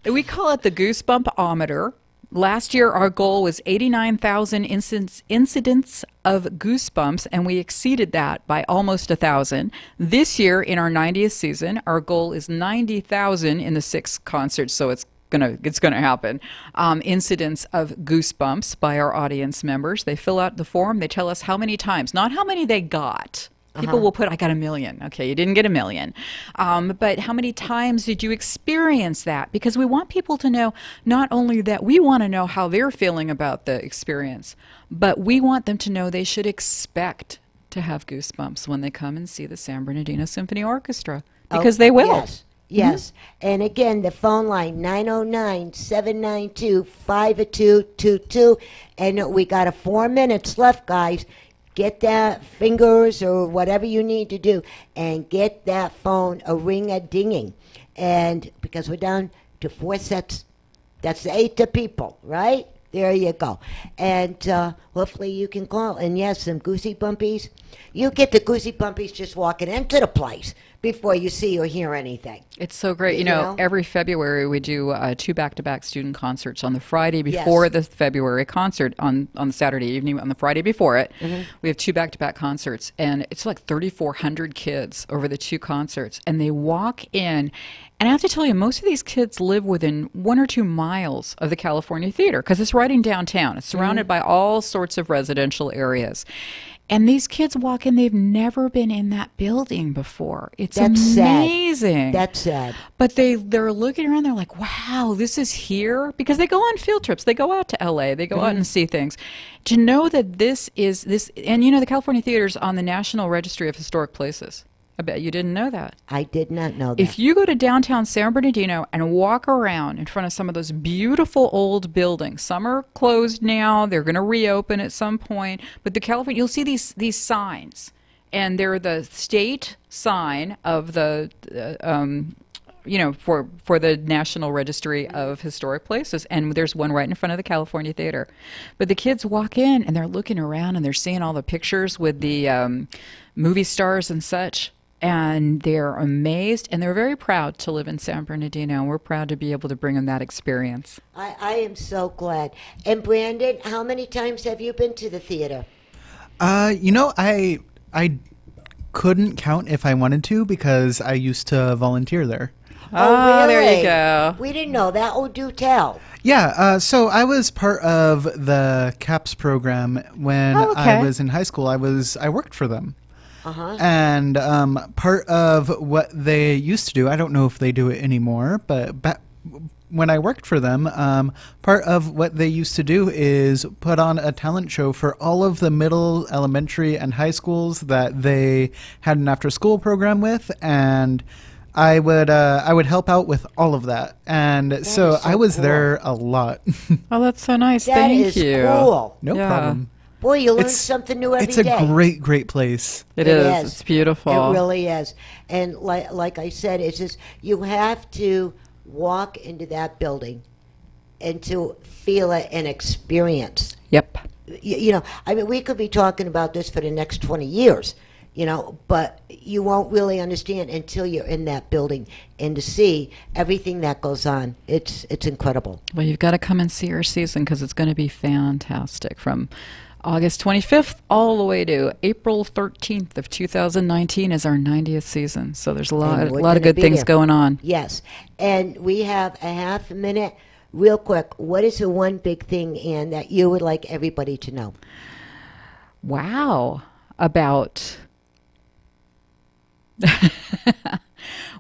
We call it the Goosebump-ometer. Last year, our goal was 89,000 incidents of goosebumps, and we exceeded that by almost 1,000. This year, in our 90th season, our goal is 90,000 in the 6 concerts, so it's gonna happen. Incidents of goosebumps by our audience members. They fill out the form. They tell us how many times, not how many they got. People will put, I got 1 million. Okay, you didn't get 1 million. But how many times did you experience that? Because we want people to know not only that we want to know how they're feeling about the experience, but we want them to know they should expect to have goosebumps when they come and see the San Bernardino Symphony Orchestra. Because they will. Yes. Yes. And again, the phone line, 909-792-5222. And we got 4 minutes left, guys. Get that fingers or whatever you need to do and get that phone a ring-a-dinging. And because we're down to 4 sets, that's 8 people, right? There you go. And hopefully you can call. And yes, some goosey bumpies. You get the goosey bumpies just walking into the place before you see or hear anything. It's so great. You know, every February we do 2 back-to-back student concerts on the Friday before the February concert, on the Saturday evening, on the Friday before it. We have 2 back-to-back concerts, and it's like 3,400 kids over the 2 concerts, and they walk in. And I have to tell you, most of these kids live within 1 or 2 miles of the California Theater because it's right in downtown. It's surrounded by all sorts of residential areas. And these kids walk in, they've never been in that building before. It's amazing. That's sad. But they're looking around, they're like, wow, this is here? Because they go on field trips. They go out to LA. They go out and see things. To know that this is this, and you know, the California Theater's on the National Registry of Historic Places. I bet you didn't know that. I did not know that. If you go to downtown San Bernardino and walk around in front of some of those beautiful old buildings, some are closed now, they're going to reopen at some point, but the California, you'll see these signs, and they're the state sign of the, you know, for the National Registry of Historic Places, and there's one right in front of the California Theater. But the kids walk in and they're looking around and they're seeing all the pictures with the movie stars and such. And they're amazed, and they're very proud to live in San Bernardino. And we're proud to be able to bring them that experience. I am so glad. And Brandon, how many times have you been to the theater? You know, I couldn't count if I wanted to because I used to volunteer there. Oh, really? There you go. We didn't know that. Oh, do tell. Yeah, so I was part of the CAPS program when I was in high school. I worked for them. And part of what they used to do, I don't know if they do it anymore, but when I worked for them, part of what they used to do is put on a talent show for all of the middle, elementary, and high schools that they had an after-school program with, and I would help out with all of that, and so I was there a lot. Oh, that's so nice. That Thank is you. Cool. No problem. Boy, you learn something new every day. It's a great place. It is. It's beautiful. It really is. And like I said, it's just you have to walk into that building and to feel it and experience. Yep. You know, I mean, we could be talking about this for the next 20 years, you know, but you won't really understand until you're in that building and to see everything that goes on. It's incredible. Well, you've got to come and see our season because it's going to be fantastic from August 25th all the way to April 13th of 2019 is our 90th season. So there's a lot of good things going on. Yes. And we have a half a minute. Real quick, what is the one big thing, Ann, that you would like everybody to know? Wow. About...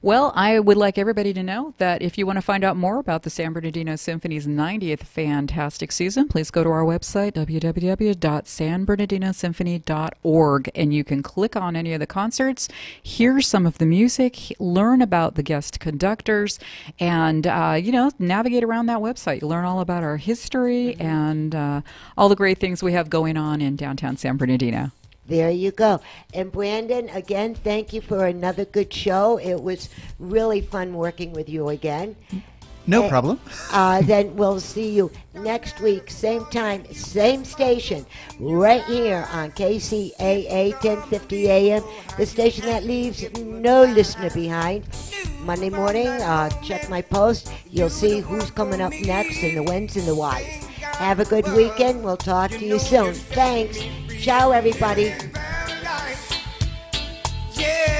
Well, I would like everybody to know that if you want to find out more about the San Bernardino Symphony's 90th fantastic season, please go to our website, www.sanbernardinosymphony.org, and you can click on any of the concerts, hear some of the music, learn about the guest conductors, and, you know, navigate around that website. You learn all about our history and all the great things we have going on in downtown San Bernardino. There you go. And Brandon, again, thank you for another good show. It was really fun working with you again. No problem. Then we'll see you next week, same time, same station, right here on KCAA 1050 AM, the station that leaves no listener behind. Monday morning, check my post. You'll see who's coming up next and the whens and the whys. Have a good weekend. We'll talk to you soon. Thanks. Ciao, everybody. Yeah.